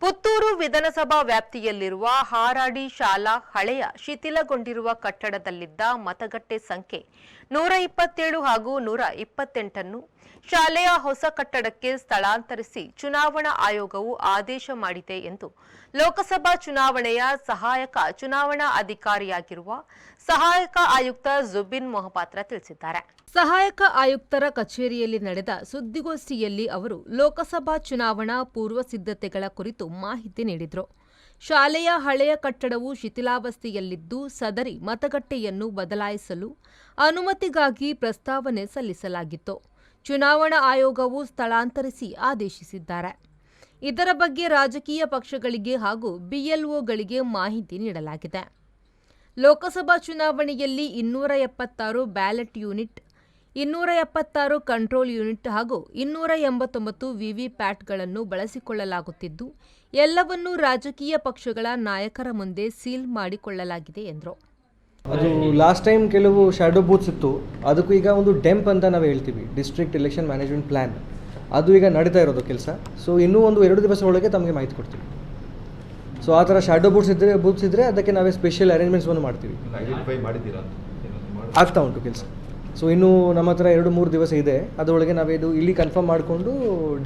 ಪುತ್ತೂರು ವಿಧಾನಸಭಾ ವ್ಯಾಪ್ತಿಯಲ್ಲಿರುವ ಹಾರಾಡಿ ಶಾಲಾ ಹಳೆಯ ಶಿಥಿಲಗೊಂಡಿರುವ ಕಟ್ಟಡದಲ್ಲಿದ್ದ ಮತಗಟ್ಟೆ ಸಂಖ್ಯೆ 127 ಹಾಗೂ 128 ಶಾಲೆಯ ಹೊಸ ಕಟ್ಟಡಕ್ಕೆ ಸ್ಥಳಾಂತರಿಸಿ ಚುನಾವಣಾ ಆಯೋಗವು ಆದೇಶ ಮಾಡಿದೆ ಎಂದು ಲೋಕಸಭಾ ಚುನಾವಣೆಯ ಸಹಾಯಕ ಚುನಾವಣಾ ಅಧಿಕಾರಿಯಾಗಿರುವ ಸಹಾಯಕ ಆಯುಕ್ತ ಜುಬಿನ್ ಮೊಹಪಾತ್ರ ತಿಳಿಸಿದ್ದಾರೆ. ಸಹಾಯಕ ಆಯುಕ್ತರ ಕಚೇರಿಯಲ್ಲಿ ನಡೆದ ಸುದ್ದಿಗೋಷ್ಠಿಯಲ್ಲಿ ಅವರು ಲೋಕಸಭಾ ಚುನಾವಣಾ ಪೂರ್ವ ಸಿದ್ಧತೆಗಳ ಕುರಿತು ಮಾಹಿತಿ ನೀಡಿದರು. ಶಾಲೆಯ ಹಳೆಯ ಕಟ್ಟಡವು ಶಿಥಿಲಾವಸ್ಥೆಯಲ್ಲಿದ್ದು ಸದರಿ ಮತಗಟ್ಟೆಯನ್ನು ಬದಲಾಯಿಸಲು ಅನುಮತಿಗಾಗಿ ಪ್ರಸ್ತಾವನೆ ಸಲ್ಲಿಸಲಾಗಿತ್ತು. ಚುನಾವಣಾ ಆಯೋಗವು ಸ್ಥಳಾಂತರಿಸಿ ಆದೇಶಿಸಿದ್ದಾರೆ. ಇದರ ಬಗ್ಗೆ ರಾಜಕೀಯ ಪಕ್ಷಗಳಿಗೆ ಹಾಗೂ ಬಿಎಲ್ಒಗಳಿಗೆ ಮಾಹಿತಿ ನೀಡಲಾಗಿದೆ. ಲೋಕಸಭಾ ಚುನಾವಣೆಯಲ್ಲಿ 276 ಬ್ಯಾಲೆಟ್ ಯೂನಿಟ್, 276 ಕಂಟ್ರೋಲ್ ಯೂನಿಟ್ ಹಾಗೂ 289 ವಿವಿಪ್ಯಾಟ್ಗಳನ್ನು ಬಳಸಿಕೊಳ್ಳಲಾಗುತ್ತಿದ್ದು, ಎಲ್ಲವನ್ನೂ ರಾಜಕೀಯ ಪಕ್ಷಗಳ ನಾಯಕರ ಮುಂದೆ ಸೀಲ್ ಮಾಡಿಕೊಳ್ಳಲಾಗಿದೆ ಎಂದರು. ಅದು ಲಾಸ್ಟ್ ಟೈಮ್ ಕೆಲವು ಶ್ಯಾಡೋ ಬೂತ್ಸ್ ಇತ್ತು, ಅದಕ್ಕೂ ಈಗ ಒಂದು ಡೆಂಪ್ ಅಂತ ನಾವು ಹೇಳ್ತೀವಿ, ಡಿಸ್ಟ್ರಿಕ್ಟ್ ಎಲೆಕ್ಷನ್ ಮ್ಯಾನೇಜ್ಮೆಂಟ್ ಪ್ಲ್ಯಾನ್, ಅದು ಈಗ ನಡೀತಾ ಇರೋದು ಕೆಲಸ. ಸೊ ಇನ್ನೂ 2 ದಿವಸ ಒಳಗೆ ತಮಗೆ ಮಾಹಿತಿ ಕೊಡ್ತೀವಿ. ಸೊ ಆ ಥರ ಶ್ಯಾಡೋ ಬೂತ್ಸ್ ಇದ್ದರೆ ಅದಕ್ಕೆ ನಾವೇ ಸ್ಪೆಷಲ್ ಅರೇಂಜ್ಮೆಂಟ್ಸನ್ನು ಮಾಡ್ತೀವಿ. ಆಗ್ತಾ ಉಂಟು ಕೆಲಸ. ಸೊ ಇನ್ನೂ ನಮ್ಮ ಹತ್ರ 2-3 ದಿವಸ ಇದೆ, ಅದರೊಳಗೆ ನಾವಿದು ಇಲ್ಲಿ ಕನ್ಫರ್ಮ್ ಮಾಡಿಕೊಂಡು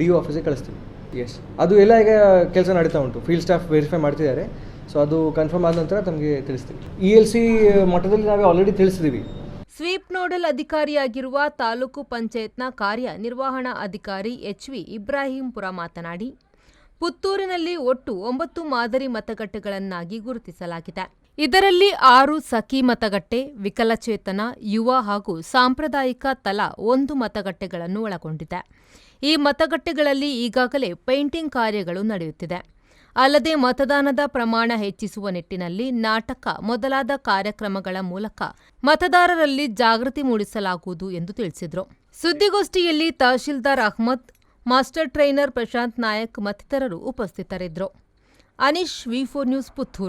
DO ಆಫೀಸಿಗೆ ಕಳಿಸ್ತೀವಿ. ಎಸ್, ಅದು ಎಲ್ಲ ಈಗ ಕೆಲಸ ನಡೀತಾ ಉಂಟು, ಫೀಲ್ಡ್ ಸ್ಟಾಫ್ ವೆರಿಫೈ ಮಾಡ್ತಿದ್ದಾರೆ. ಸೊ ಅದು ಕನ್ಫರ್ಮ್ ಆದ ನಂತರ ತಮಗೆ ತಿಳಿಸ್ತೀವಿ. ELC ಮಟ್ಟದಲ್ಲಿ ನಾವೇ ಆಲ್ರೆಡಿ ತಿಳಿಸಿದ್ದೀವಿ. ಸ್ವೀಪ್ ನೋಡಲ್ ಅಧಿಕಾರಿಯಾಗಿರುವ ತಾಲೂಕು ಪಂಚಾಯತ್ನ ಕಾರ್ಯನಿರ್ವಹಣಾ ಅಧಿಕಾರಿ HV ಇಬ್ರಾಹಿಂಪುರ ಮಾತನಾಡಿ, ಪುತ್ತೂರಿನಲ್ಲಿ ಒಟ್ಟು 9 ಮಾದರಿ ಮತಗಟ್ಟೆಗಳನ್ನಾಗಿ ಗುರುತಿಸಲಾಗಿದೆ. ಇದರಲ್ಲಿ 6 ಸಖಿ ಮತಗಟ್ಟೆ, ವಿಕಲಚೇತನ, ಯುವ ಹಾಗೂ ಸಾಂಪ್ರದಾಯಿಕ ತಲಾ 1 ಮತಗಟ್ಟೆಗಳನ್ನು ಒಳಗೊಂಡಿದೆ. ಈ ಮತಗಟ್ಟೆಗಳಲ್ಲಿ ಈಗಾಗಲೇ ಪೇಂಟಿಂಗ್ ಕಾರ್ಯಗಳು ನಡೆಯುತ್ತಿದೆ. ಅಲ್ಲದೆ ಮತದಾನದ ಪ್ರಮಾಣ ಹೆಚ್ಚಿಸುವ ನಿಟ್ಟಿನಲ್ಲಿ ನಾಟಕ ಮೊದಲಾದ ಕಾರ್ಯಕ್ರಮಗಳ ಮೂಲಕ ಮತದಾರರಲ್ಲಿ ಜಾಗೃತಿ ಮೂಡಿಸಲಾಗುವುದು ಎಂದು ತಿಳಿಸಿದರು. ಸುದ್ದಿಗೋಷ್ಠಿಯಲ್ಲಿ ತಹಶೀಲ್ದಾರ್ ಅಹ್ಮದ್, ಮಾಸ್ಟರ್ ಟ್ರೈನರ್ ಪ್ರಶಾಂತ್ ನಾಯಕ್ ಮತ್ತಿತರರು ಉಪಸ್ಥಿತರಿದ್ದರು. Anish, V4 news, Puttur.